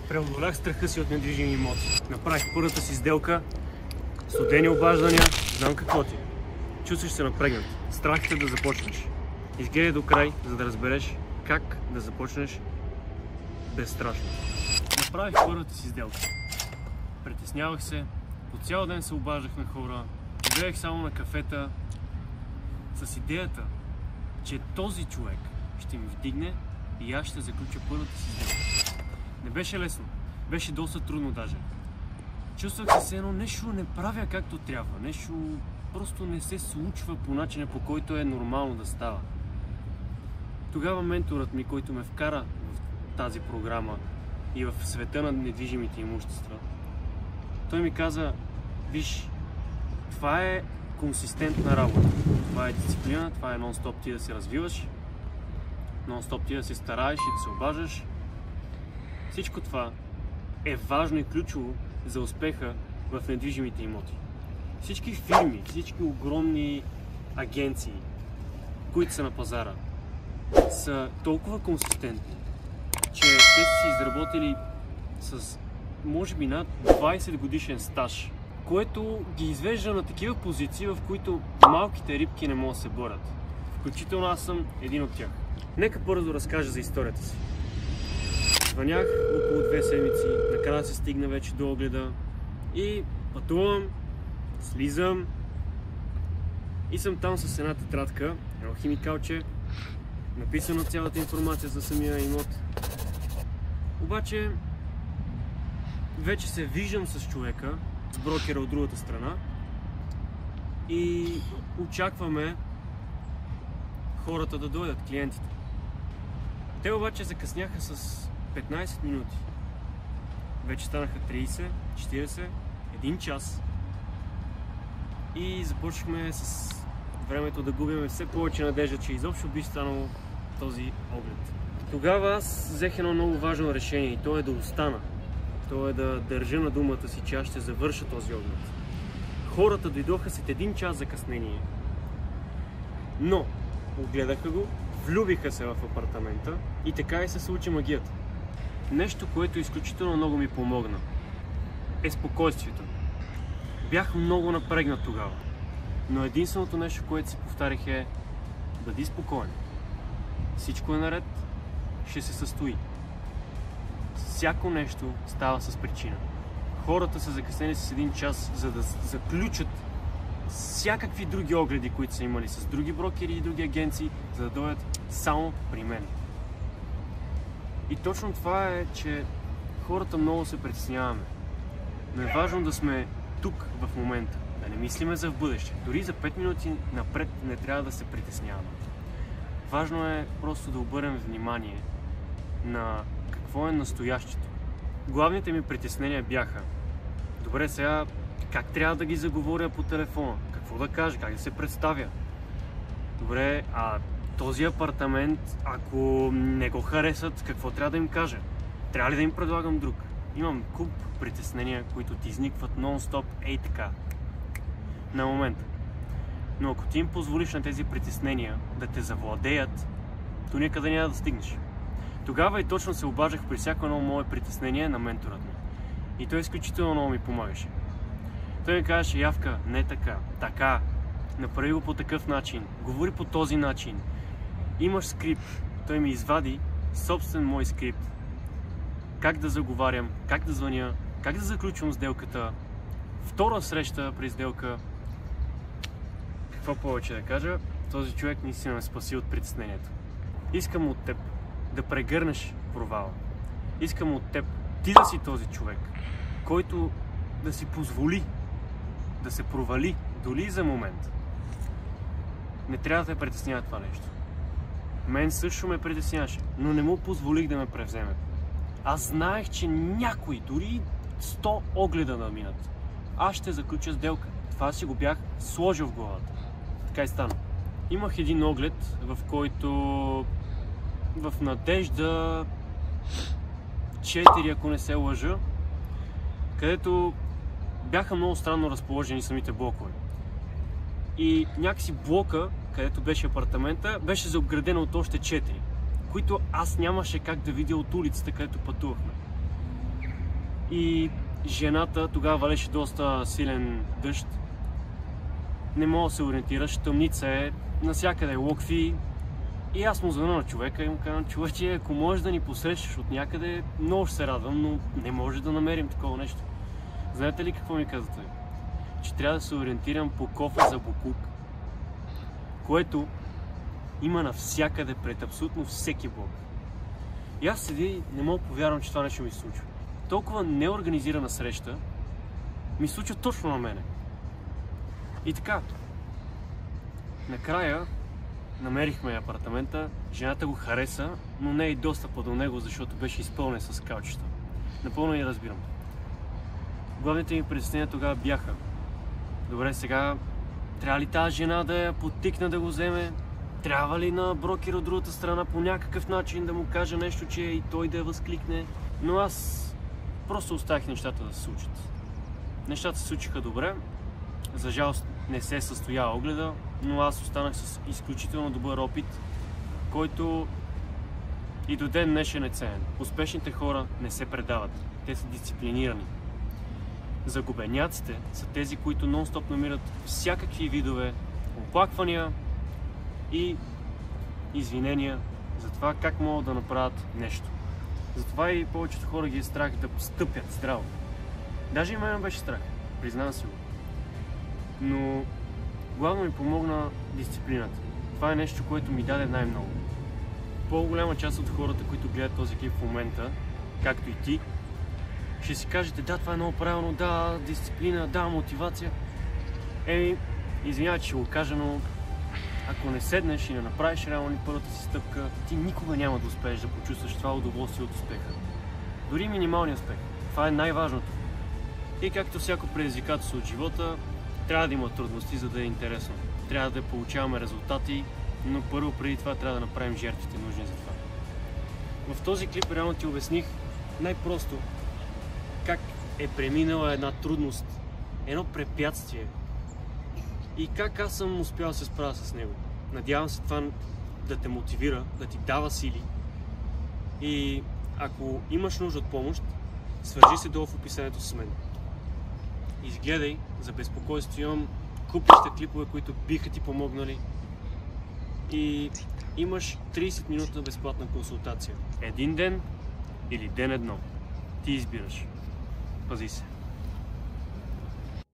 Преодолях страха си от недвижими имоти. Направих първата си сделка, студени обаждания, знам какво ти. Чувстваш се напрегнат. Страх те да започнеш. Изгледай до край, за да разбереш как да започнеш безстрашно. Направих първата си сделка. Притеснявах се, по цял ден се обаждах на хора, гледах само на кафета, с идеята, че този човек ще ми вдигне и аз ще заключа първата си сделка. Не беше лесно, беше доста трудно даже. Чувствах се все едно нещо не правя както трябва, нещо просто не се случва по начина, по който е нормално да става. Тогава менторът ми, който ме вкара в тази програма и в света на недвижимите имущества, той ми каза: виж, това е консистентна работа, това е дисциплина, това е нон-стоп ти да се развиваш, нон-стоп ти да се стараеш и да се обаждаш. Всичко това е важно и ключово за успеха в недвижимите имоти. Всички фирми, всички огромни агенции, които са на пазара, са толкова консистентни, че те са си изработили с може би над 20 годишен стаж, което ги извежда на такива позиции, в които малките рибки не могат да се борят. Включително аз съм един от тях. Нека бързо разкажа за историята си. Звънях около 2 седмици, накрая се стигна вече до огледа и пътувам, слизам и съм там с една тетрадка, едно химикалче, написана цялата информация за самия имот. Обаче вече се виждам с човека, с брокера от другата страна и очакваме хората да дойдат, клиентите. Те обаче закъсняха с 15 минути. Вече станаха 30, 40, 1 час. И започнахме с времето да губим все повече надежда, че изобщо би станало този оглед. Тогава аз взех едно много важно решение и то е да остана. То е да държа на думата си, че аз ще завърша този оглед. Хората дойдоха след 1 час закъснение. Но огледаха го, влюбиха се в апартамента и така и се случи магията. Нещо, което изключително много ми помогна, е спокойствието. Бях много напрегнат тогава, но единственото нещо, което си повтарях е: бъди спокоен. Всичко е наред, ще се състои. Всяко нещо става с причина. Хората са закъснени с 1 час, за да заключат всякакви други огледи, които са имали с други брокери и други агенции, за да дойдат само при мен. И точно това е, че хората много се притесняваме. Но е важно да сме тук в момента, да не мислиме за в бъдеще. Дори за 5 минути напред не трябва да се притесняваме. Важно е просто да обърнем внимание на какво е настоящето. Главните ми притеснения бяха: добре, сега как трябва да ги заговоря по телефона? Какво да кажа? Как да се представя? Добре, този апартамент, ако не го харесат, какво трябва да им кажа? Трябва ли да им предлагам друг? Имам куп притеснения, които ти изникват нон-стоп, ей така, на момента. Но ако ти им позволиш на тези притеснения да те завладеят, то никъде няма да стигнеш. Тогава и точно се обаждах при всяко едно мое притеснение на менторът ми. И той изключително много ми помагаше. Той ми казваше: Явка, не така, така, направи го по такъв начин, говори по този начин. Имаш скрипт. Той ми извади собствен мой скрипт. Как да заговарям, как да звъня, как да заключвам сделката. Втора среща при сделка. Какво повече да кажа? Този човек наистина ме спаси от притеснението. Искам от теб да прегърнеш провала. Искам от теб ти да си този човек, който да си позволи да се провали дори за момент. Не трябва да те притеснява това нещо. Мен също ме притесняваше, но не му позволих да ме превземе. Аз знаех, че някой, дори 100 огледа да минат, аз ще заключа сделка. Това си го бях сложил в главата. Така и стана. Имах един оглед, в който в надежда 4, ако не се лъжа, където бяха много странно разположени самите блокове. И някакси блока, където беше апартамента, беше заобграден от още 4, които аз нямаше как да видя от улицата, където пътувахме. И жената, тогава валеше доста силен дъжд. Не мога да се ориентираш, тъмница е, навсякъде локви. И аз му звъня на човека и му казвам: човече, ако можеш да ни посрещаш от някъде, много ще се радвам, но не може да намерим такова нещо. Знаете ли какво ми каза той? Че трябва да се ориентирам по кофа за боклук, което има навсякъде пред абсолютно всеки блок. И аз седя и не мога да повярвам, че това нещо ми се случва. Толкова неорганизирана среща ми случва точно на мене. И така, накрая намерихме апартамента, жената го хареса, но не и достъпа до него, защото беше изпълнен с каучета. Напълно я разбирам. Главните ми притеснения тогава бяха: добре, сега трябва ли тази жена да я подтикна да го вземе? Трябва ли на брокер от другата страна по някакъв начин да му каже нещо, че и той да я възкликне? Но аз просто оставих нещата да се случат. Нещата се случиха добре. За жалост не се състоя огледа, но аз останах с изключително добър опит, който и до ден днешен е ценен. Успешните хора не се предават. Те са дисциплинирани. Загубеняците са тези, които нон-стоп намират всякакви видове оплаквания и извинения за това как могат да направят нещо. Затова и повечето хора ги е страх да постъпят здраво. Даже и мен беше страх, признавам си го. Но главно ми помогна дисциплината. Това е нещо, което ми даде най-много. По-голяма част от хората, които гледат този клип в момента, както и ти, ще си кажете: да, това е много правилно, да, дисциплина, да, мотивация. Извинявай, че ще го кажа, но ако не седнеш и не направиш реално първата си стъпка, ти никога няма да успееш да почувстваш това удоволствие от успеха. Дори минималния успех. Това е най-важното. И както всяко предизвикателство от живота, трябва да има трудности, за да е интересно. Трябва да получаваме резултати, но първо преди това трябва да направим жертвите нужни за това. В този клип реално ти обясних най-просто как е преминала една трудност, едно препятствие и как аз съм успял да се справя с него. Надявам се това да те мотивира, да ти дава сили. И ако имаш нужда от помощ, свържи се долу в описанието с мен. Изгледай, за безпокойство имам купища клипове, които биха ти помогнали. И имаш 30 минутна безплатна консултация. Един ден или ден едно. Ти избираш. Пази се.